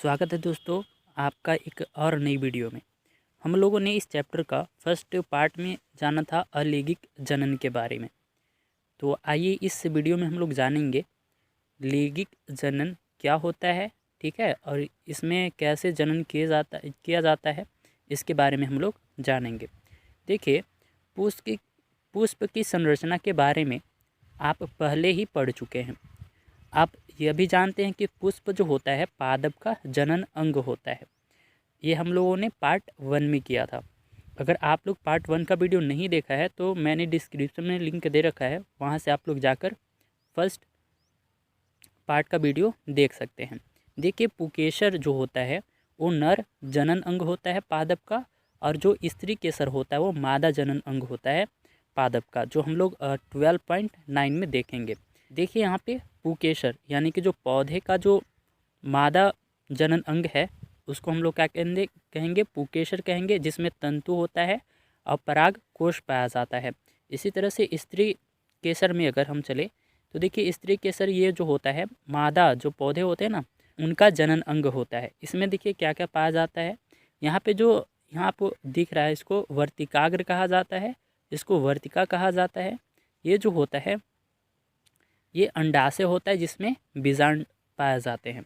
स्वागत है दोस्तों आपका एक और नई वीडियो में। हम लोगों ने इस चैप्टर का फर्स्ट पार्ट में जाना था अलैंगिक जनन के बारे में। तो आइए इस वीडियो में हम लोग जानेंगे लैंगिक जनन क्या होता है, ठीक है, और इसमें कैसे जनन किया जाता है इसके बारे में हम लोग जानेंगे। देखिए, पुष्प की संरचना के बारे में आप पहले ही पढ़ चुके हैं। आप यह भी जानते हैं कि पुष्प जो होता है पादप का जनन अंग होता है। ये हम लोगों ने पार्ट 1 में किया था। अगर आप लोग पार्ट 1 का वीडियो नहीं देखा है तो मैंने डिस्क्रिप्शन में लिंक दे रखा है, वहाँ से आप लोग जाकर फर्स्ट पार्ट का वीडियो देख सकते हैं। देखिए, पुकेसर जो होता है वो नर जनन अंग होता है पादप का, और जो स्त्री केसर होता है वो मादा जनन अंग होता है पादप का, जो हम लोग 12.9 में देखेंगे। देखिए यहाँ पे पुकेसर यानी कि जो पौधे का जो मादा जनन अंग है उसको हम लोग क्या कहेंगे पुकेसर कहेंगे, जिसमें तंतु होता है और पराग कोश पाया जाता है। इसी तरह से स्त्री केसर में अगर हम चले तो देखिए स्त्री केसर ये जो होता है मादा जो पौधे होते हैं ना उनका जनन अंग होता है। इसमें देखिए क्या क्या पाया जाता है। यहाँ पे जो यहाँ आपको दिख रहा है इसको वर्तिकाग्र कहा जाता है, इसको वर्तिका कहा जाता है। ये जो होता है ये अंडाशय होता है जिसमें बीजांड पाए जाते हैं।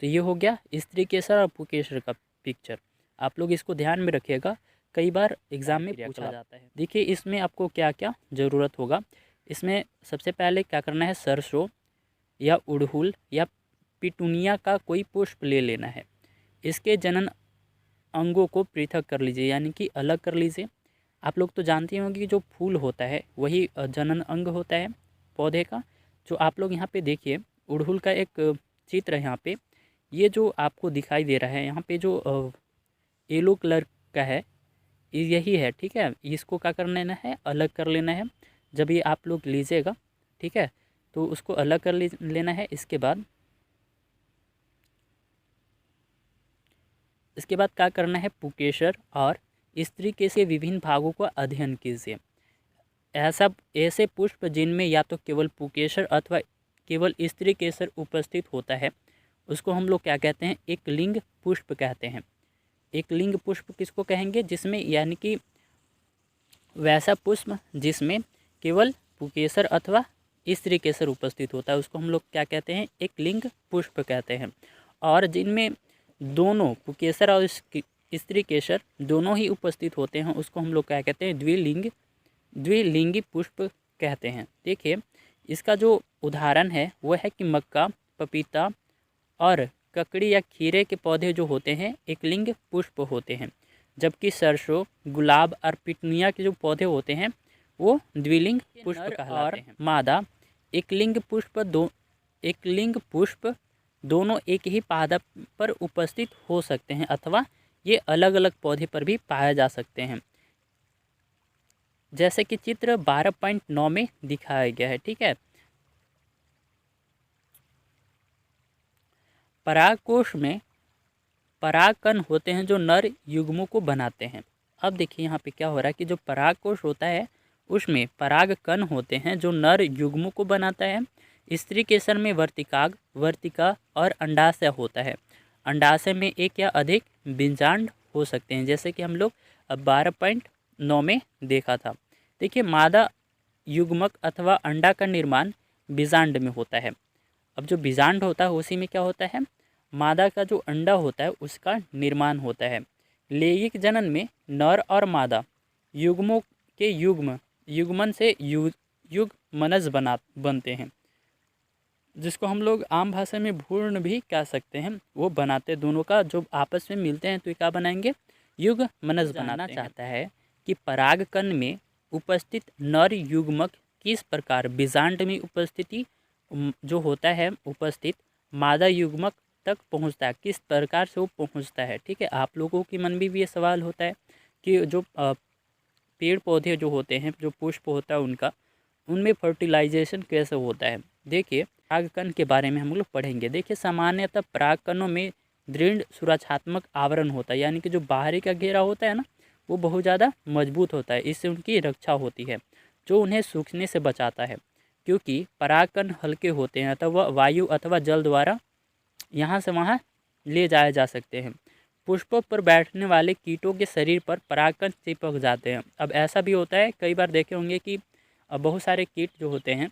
तो ये हो गया स्त्री केसर और पुकेसर का पिक्चर। आप लोग इसको ध्यान में रखिएगा, कई बार एग्जाम में पूछा जाता है। देखिए इसमें आपको क्या क्या ज़रूरत होगा। इसमें सबसे पहले क्या करना है, सरसों या उड़हुल या पिटूनिया का कोई पुष्प ले लेना है। इसके जनन अंगों को पृथक कर लीजिए यानी कि अलग कर लीजिए। आप लोग तो जानते होंगे कि जो फूल होता है वही जनन अंग होता है पौधे का। जो आप लोग यहाँ पे देखिए उड़हुल का एक चित्र है यहाँ पे, ये जो आपको दिखाई दे रहा है यहाँ पे जो येलो कलर का है यही है, ठीक है। इसको क्या कर लेना है, अलग कर लेना है। जब ये आप लोग लीजिएगा, ठीक है, तो उसको अलग कर लेना है। इसके बाद क्या करना है, पुकेसर और स्त्री के विभिन्न भागों का अध्ययन कीजिए। ऐसे पुष्प जिनमें या तो केवल पुकेसर अथवा केवल स्त्री केसर उपस्थित होता है उसको हम लोग क्या कहते हैं, एक लिंग पुष्प कहते हैं। एक लिंग पुष्प किसको कहेंगे, जिसमें यानी कि वैसा पुष्प जिसमें केवल पुकेसर अथवा स्त्री केसर उपस्थित होता है उसको हम लोग क्या कहते हैं, एक लिंग पुष्प कहते हैं। और जिनमें दोनों पुकेसर और स्त्री केसर दोनों ही उपस्थित होते हैं उसको हम लोग क्या कहते हैं, द्विलिंगी पुष्प कहते हैं। देखिए इसका जो उदाहरण है वो है कि मक्का, पपीता और ककड़ी या खीरे के पौधे जो होते हैं एक लिंग पुष्प होते हैं, जबकि सरसों, गुलाब और पिटूनिया के जो पौधे होते हैं वो द्विलिंग पुष्प कहलाते हैं। मादा एक लिंग पुष्प दोनों एक ही पादप पर उपस्थित हो सकते हैं अथवा ये अलग अलग पौधे पर भी पाए जा सकते हैं, जैसे कि चित्र 12.9 में दिखाया गया है, ठीक है। परागकोश में परागकण होते हैं जो नर युग्मों को बनाते हैं। अब देखिए यहाँ पे क्या हो रहा है कि जो परागकोश होता है उसमें परागकण होते हैं जो नर युग्मों को बनाता है। स्त्री केसर में वर्तिका और अंडाशय होता है। अंडाशय में एक या अधिक बीजांड हो सकते हैं, जैसे कि हम लोग अब 12.9 में देखा था। देखिए मादा युग्मक अथवा अंडा का निर्माण बीजांड में होता है। अब जो बीजांड होता है उसी में क्या होता है, मादा का जो अंडा होता है उसका निर्माण होता है। लैंगिक जनन में नर और मादा युग्मों के युग्मन से युग्मनज बनते हैं, जिसको हम लोग आम भाषा में भ्रूण भी कह सकते हैं। वो बनाते दोनों का जो आपस में मिलते हैं तो क्या बनाएंगे, युग्मनज बनाना चाहता है कि परागकण में उपस्थित नर युग्मक किस प्रकार बीजांड में उपस्थिति जो होता है उपस्थित मादा युग्मक तक पहुंचता है, किस प्रकार से वो पहुंचता है, ठीक है। आप लोगों के मन में भी ये सवाल होता है कि जो पेड़ पौधे जो होते हैं, जो पुष्प होता है उनमें फर्टिलाइजेशन कैसे होता है। देखिए परागकण के बारे में हम लोग पढ़ेंगे। देखिए सामान्यतः परागकणों में दृढ़ सुरक्षात्मक आवरण होता है, यानी कि जो बाहरी का घेरा होता है ना वो बहुत ज़्यादा मजबूत होता है, इससे उनकी रक्षा होती है, जो उन्हें सूखने से बचाता है। क्योंकि परागकण हल्के होते हैं अथवा वायु अथवा जल द्वारा यहाँ से वहाँ ले जाए जा सकते हैं। पुष्पों पर बैठने वाले कीटों के शरीर पर परागकण चिपक जाते हैं। अब ऐसा भी होता है, कई बार देखे होंगे कि बहुत सारे कीट जो होते हैं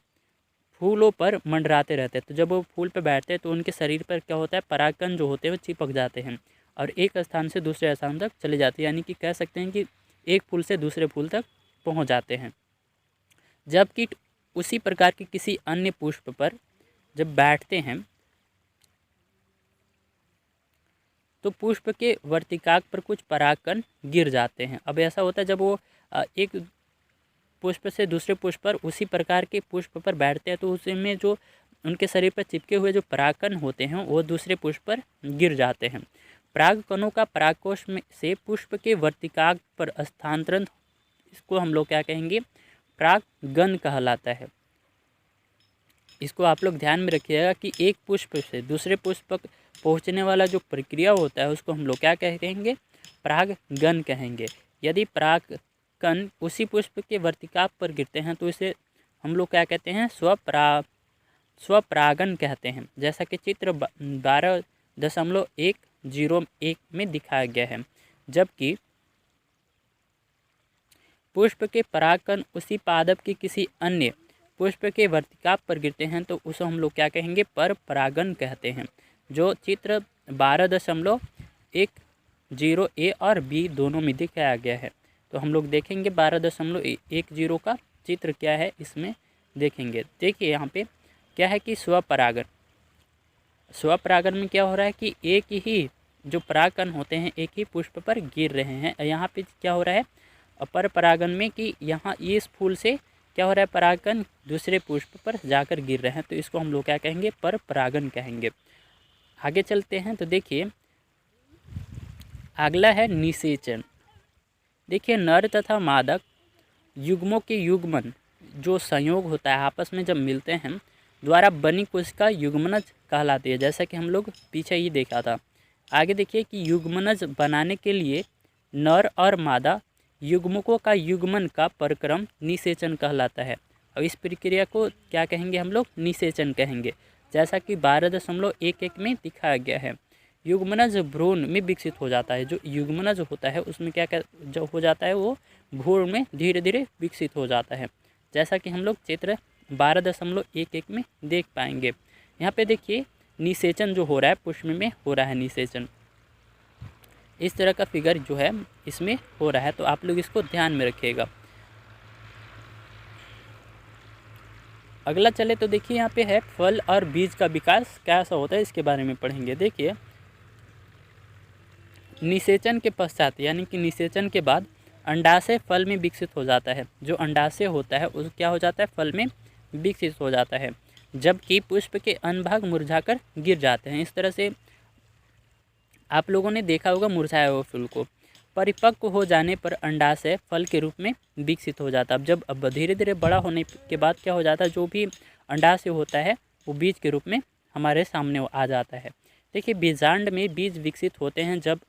फूलों पर मंडराते रहते हैं, तो जब वो फूल पर बैठते हैं तो उनके शरीर पर क्या होता है, परागकण जो होते हैं वो चिपक जाते हैं और एक स्थान से दूसरे स्थान तक चले जाते हैं, यानी कि कह सकते हैं कि एक फूल से दूसरे फूल तक पहुंच जाते हैं। जब कीट उसी प्रकार के किसी अन्य पुष्प पर जब बैठते हैं तो पुष्प के वर्तिकाक पर कुछ परागकण गिर जाते हैं। अब ऐसा होता है जब वो एक पुष्प से दूसरे पुष्प पर उसी प्रकार के पुष्प पर बैठते हैं तो उसमें जो उनके शरीर पर चिपके हुए जो परागकण होते हैं वो दूसरे पुष्प पर गिर जाते हैं। परागकणों का परागकोश में से पुष्प के वर्तिकाक पर स्थानांतरण, इसको हम लोग क्या कहेंगे, परागगण कहलाता है। इसको आप लोग ध्यान में रखिएगा कि एक पुष्प से दूसरे पुष्प तक पहुँचने वाला जो प्रक्रिया होता है उसको हम लोग क्या कहेंगे, परागगण कहेंगे। यदि परागकण उसी पुष्प के वर्तिकाक पर गिरते हैं तो इसे हम लोग क्या कहते हैं, स्वपरागण कहते हैं, जैसा कि चित्र 12.101 में दिखाया गया है। जबकि पुष्प के परागकण उसी पादप के किसी अन्य पुष्प के वर्तिकाक पर गिरते हैं तो उसे हम लोग क्या कहेंगे, पर परागण कहते हैं, जो चित्र 12.10 ए और बी दोनों में दिखाया गया है। तो हम लोग देखेंगे 12.10 का चित्र क्या है, इसमें देखेंगे। देखिए यहाँ पे क्या है कि स्वपरागण में क्या हो रहा है कि एक ही जो परागकण होते हैं एक ही पुष्प पर गिर रहे हैं। यहाँ पे क्या हो रहा है, पर परागण में कि यहाँ इस फूल से क्या हो रहा है, परागकण दूसरे पुष्प पर जाकर गिर रहे हैं, तो इसको हम लोग क्या कहेंगे, पर परागण कहेंगे। आगे चलते हैं तो देखिए अगला है निषेचन। देखिए नर तथा मादक युग्मों के युग्मन जो संयोग होता है आपस में जब मिलते हैं द्वारा बनी कोशिका युग्मनज कहलाती है, जैसा कि हम लोग पीछे ही देखा था। आगे देखिए कि युग्मनज बनाने के लिए नर और मादा युग्मकों का युग्मन का प्रक्रम निषेचन कहलाता है। और इस प्रक्रिया को क्या कहेंगे, हम लोग निषेचन कहेंगे, जैसा कि 12.11 में दिखाया गया है। युग्मनज भ्रूण में विकसित हो जाता है। जो युग्मनज होता है उसमें क्या जो हो जाता है वो भ्रूण में धीरे धीरे विकसित हो जाता है, जैसा कि हम लोग चित्र 12.11 में देख पाएंगे। यहाँ पे देखिए निषेचन जो हो रहा है, पुष्प में हो रहा है निषेचन, इस तरह का फिगर जो है इसमें हो रहा है, तो आप लोग इसको ध्यान में रखिएगा। अगला चले तो देखिए यहाँ पे है फल और बीज का विकास कैसा होता है, इसके बारे में पढ़ेंगे। देखिए निषेचन के पश्चात यानी कि निषेचन के बाद अंडाशय फल में विकसित हो जाता है। जो अंडाशय होता है उस क्या हो जाता है, फल में विकसित हो जाता है, जबकि पुष्प के अनुभाग मुरझाकर गिर जाते हैं। इस तरह से आप लोगों ने देखा होगा मुरझाया हुआ फूल को। परिपक्व हो जाने पर अंडाशय फल के रूप में विकसित हो जाता है। अब धीरे धीरे बड़ा होने के बाद क्या हो जाता है, जो भी अंडाशय होता है वो बीज के रूप में हमारे सामने आ जाता है। देखिए बीजांड में बीज विकसित होते हैं। जब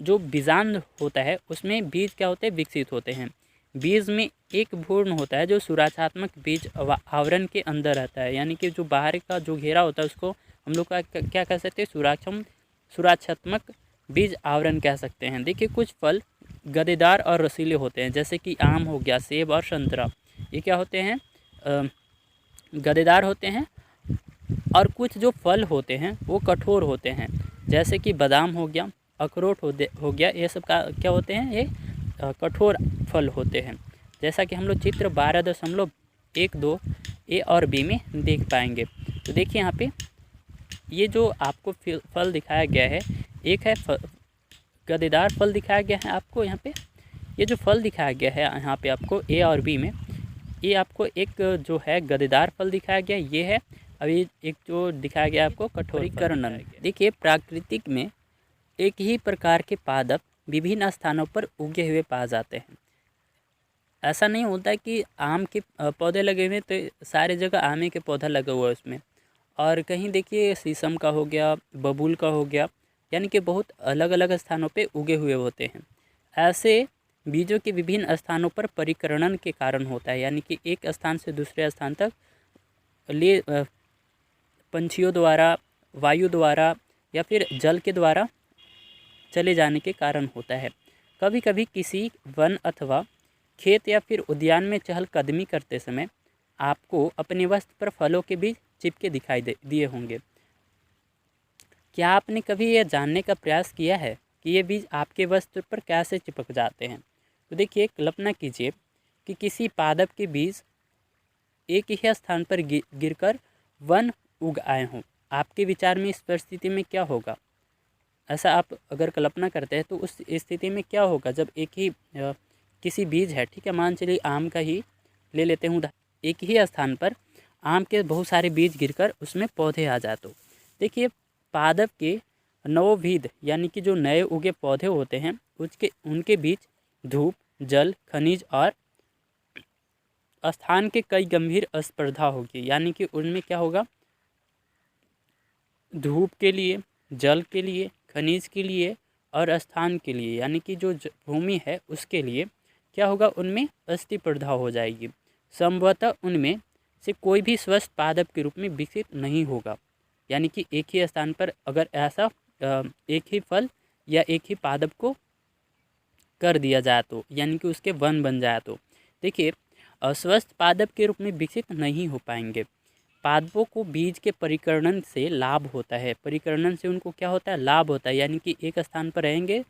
जो बीजांड होता है उसमें बीज क्या होते हैं, विकसित होते हैं। बीज में एक भ्रूण होता है जो सुरक्षात्मक बीज आवरण के अंदर रहता है, यानी कि जो बाहर का जो घेरा होता है उसको हम लोग क्या कह सकते हैं, सुरक्षात्मक बीज आवरण कह सकते हैं। देखिए कुछ फल गदेदार और रसीले होते हैं, जैसे कि आम हो गया, सेब और संतरा, ये क्या होते हैं, गदेदार होते हैं। और कुछ जो फल होते हैं वो कठोर होते हैं, जैसे कि बादाम हो गया, अखरोट हो गया, ये सब का क्या होते हैं, ये कठोर फल होते हैं, जैसा कि हम लोग चित्र 12.12 ए और बी में देख पाएंगे। तो देखिए यहाँ पे ये जो आपको फल दिखाया गया है, एक है गदेदार फल दिखाया गया है आपको यहाँ पे। ये जो फल दिखाया गया है यहाँ पे आपको ए और बी में, ये आपको एक जो है गदेदार फल दिखाया गया, ये है। अभी एक जो दिखाया गया आपको कठोरीकरण। देखिए प्राकृतिक में एक ही प्रकार के पादप विभिन्न स्थानों पर उगे हुए पाए जाते हैं। ऐसा नहीं होता है कि आम के पौधे लगे हुए तो सारे जगह आम के पौधा लगा हुआ है उसमें, और कहीं देखिए शीशम का हो गया, बबूल का हो गया, यानी कि बहुत अलग अलग स्थानों पे उगे हुए होते हैं। ऐसे बीजों के विभिन्न स्थानों पर परिकरणन के कारण होता है, यानी कि एक स्थान से दूसरे स्थान तक ले पंछियों द्वारा, वायु द्वारा या फिर जल के द्वारा चले जाने के कारण होता है। कभी कभी किसी वन अथवा खेत या फिर उद्यान में चहलकदमी करते समय आपको अपने वस्त्र पर फलों के बीज चिपके दिखाई दिए होंगे। क्या आपने कभी यह जानने का प्रयास किया है कि ये बीज आपके वस्त्र पर कैसे चिपक जाते हैं? तो देखिए, कल्पना कीजिए कि किसी पादप के बीज एक ही स्थान पर गिरकर वन उग आए हों। आपके विचार में इस परिस्थिति में क्या होगा? ऐसा आप अगर कल्पना करते हैं तो उस स्थिति में क्या होगा जब एक ही किसी बीज है, ठीक है, मान चलिए आम का ही ले लेते हूँ, एक ही स्थान पर आम के बहुत सारे बीज गिरकर उसमें पौधे आ जाए तो देखिए, पादप के नवोविध यानी कि जो नए उगे पौधे होते हैं उनके बीच धूप, जल, खनिज और स्थान के कई गंभीर स्पर्धा होगी। यानी कि उनमें क्या होगा, धूप के लिए, जल के लिए, खनिज के लिए और स्थान के लिए, यानी कि जो भूमि है उसके लिए क्या होगा, उनमें अस्थिस्पर्धा हो जाएगी। संभवतः उनमें से कोई भी स्वस्थ पादप के रूप में विकसित नहीं होगा। यानी कि एक ही स्थान पर अगर ऐसा एक ही फल या एक ही पादप को कर दिया जाए तो, यानी कि उसके वन बन जाए तो देखिए, अस्वस्थ पादप के रूप में विकसित नहीं हो पाएंगे। पादपों को बीज के परिकर्णन से लाभ होता है। परिकर्णन से उनको क्या होता है, लाभ होता है। यानी कि एक स्थान पर रहेंगे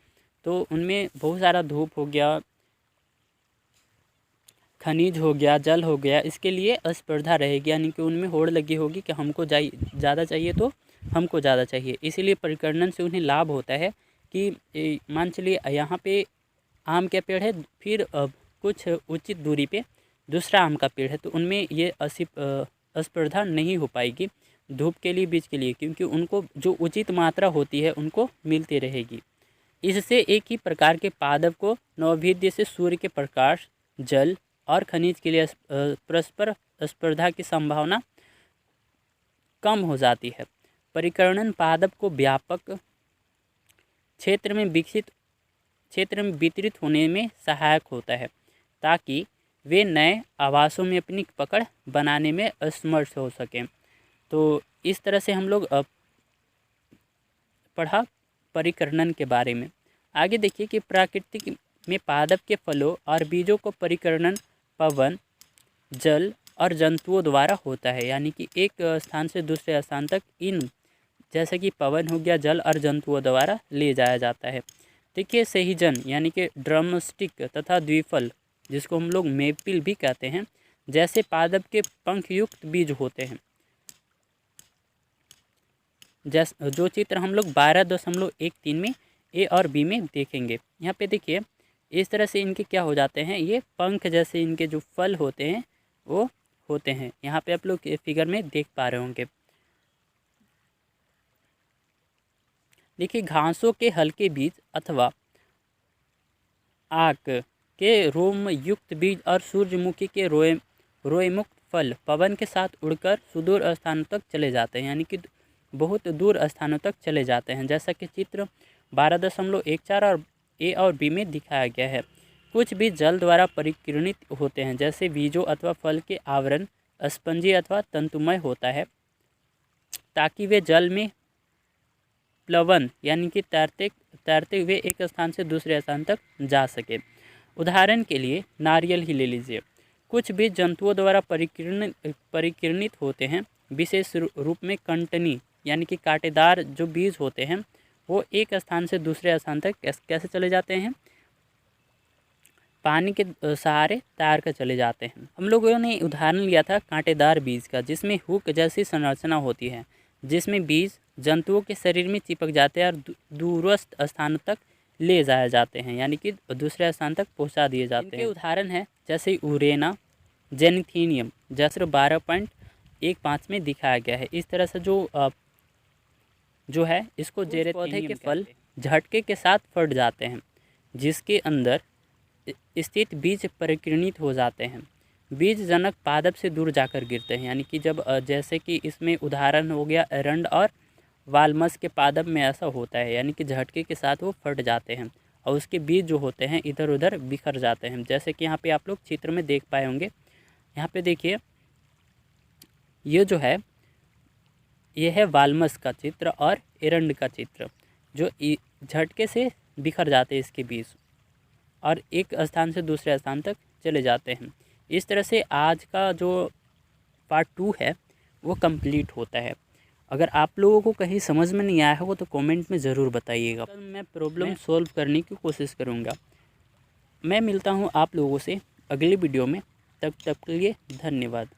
तो उनमें बहुत सारा धूप हो गया, खनिज हो गया, जल हो गया, इसके लिए स्पर्धा रहेगी। यानी कि उनमें होड़ लगी होगी कि हमको ज़्यादा चाहिए तो हमको ज़्यादा चाहिए। इसीलिए परिकर्णन से उन्हें लाभ होता है कि मान चलिए यहाँ पे आम का पेड़ है, फिर कुछ उचित दूरी पे दूसरा आम का पेड़ है, तो उनमें ये स्पर्धा नहीं हो पाएगी धूप के लिए, बीज के लिए, क्योंकि उनको जो उचित मात्रा होती है उनको मिलती रहेगी। इससे एक ही प्रकार के पादप को नवोविध से सूर्य के प्रकाश, जल और खनिज के लिए परस्पर स्पर्धा की संभावना कम हो जाती है। परिकर्णन पादप को व्यापक क्षेत्र में वितरित होने में सहायक होता है, ताकि वे नए आवासों में अपनी पकड़ बनाने में असमर्थ हो सकें। तो इस तरह से हम लोग पढ़ा परिकर्णन के बारे में। आगे देखिए कि प्राकृतिक में पादप के फलों और बीजों को परिकर्णन पवन, जल और जंतुओं द्वारा होता है। यानी कि एक स्थान से दूसरे स्थान तक इन जैसे कि पवन हो गया, जल और जंतुओं द्वारा ले जाया जाता है। देखिए, सहीजन यानी कि ड्रमस्टिक तथा द्विफल, जिसको हम लोग मेपिल भी कहते हैं, जैसे पादप के पंखयुक्त बीज होते हैं। जो चित्र हम लोग 12.13 में ए और बी में देखेंगे। यहाँ पे देखिए, इस तरह से इनके क्या हो जाते हैं, ये पंख जैसे इनके जो फल होते हैं वो होते हैं। यहाँ पे आप लोग फिगर में देख पा रहे होंगे। देखिए, घासों के हल्के बीज अथवा आक के रोम युक्त बीज और सूर्यमुखी के रोएमुक्त फल पवन के साथ उड़कर सुदूर स्थानों तक चले जाते हैं। यानी कि बहुत दूर स्थानों तक चले जाते हैं, जैसा कि चित्र 12.14 और ए और बी में दिखाया गया है। कुछ बीज जल द्वारा परिकीर्णित होते हैं, जैसे बीजों अथवा फल के आवरण स्पंजी अथवा तंतुमय होता है, ताकि वे जल में प्लवन यानी कि तैरते हुए एक स्थान से दूसरे स्थान तक जा सके। उदाहरण के लिए नारियल ही ले लीजिए। कुछ बीज जंतुओं द्वारा परिकीर्णित होते हैं, विशेष रूप में कंटनी यानी कि कांटेदार जो बीज होते हैं वो एक स्थान से दूसरे स्थान तक कैसे चले जाते हैं, पानी के सहारे तैर कर चले जाते हैं। हम लोगों ने उदाहरण लिया था कांटेदार बीज का, जिसमें हुक जैसी संरचना होती है, जिसमें बीज जंतुओं के शरीर में चिपक जाते हैं और दूरस्थ स्थानों तक ले जाए जाते हैं, यानी कि दूसरे स्थान तक पहुंचा दिए जाते हैं। उदाहरण है जैसे उरेना, जेनिथीनियम, जैसे 12.15 में दिखाया गया है। इस तरह से जो है इसको जेरेथ पौधे के फल झटके के साथ फट जाते हैं, जिसके अंदर स्थित बीज परिकीर्णित हो जाते हैं। बीज जनक पादप से दूर जाकर गिरते हैं, यानी कि जब जैसे कि इसमें उदाहरण हो गया एरंड और वाल्मस के पादप में ऐसा होता है, यानी कि झटके के साथ वो फट जाते हैं और उसके बीज जो होते हैं इधर उधर बिखर जाते हैं, जैसे कि यहाँ पे आप लोग चित्र में देख पाए होंगे। यहाँ पे देखिए, ये जो है यह है वाल्मस का चित्र और एरंड का चित्र, जो झटके से बिखर जाते हैं इसके बीज और एक स्थान से दूसरे स्थान तक चले जाते हैं। इस तरह से आज का जो पार्ट 2 है वो कंप्लीट होता है। अगर आप लोगों को कहीं समझ में नहीं आया हो तो कमेंट में ज़रूर बताइएगा, मैं प्रॉब्लम सॉल्व करने की कोशिश करूँगा। मैं मिलता हूँ आप लोगों से अगली वीडियो में, तब तक के लिए धन्यवाद।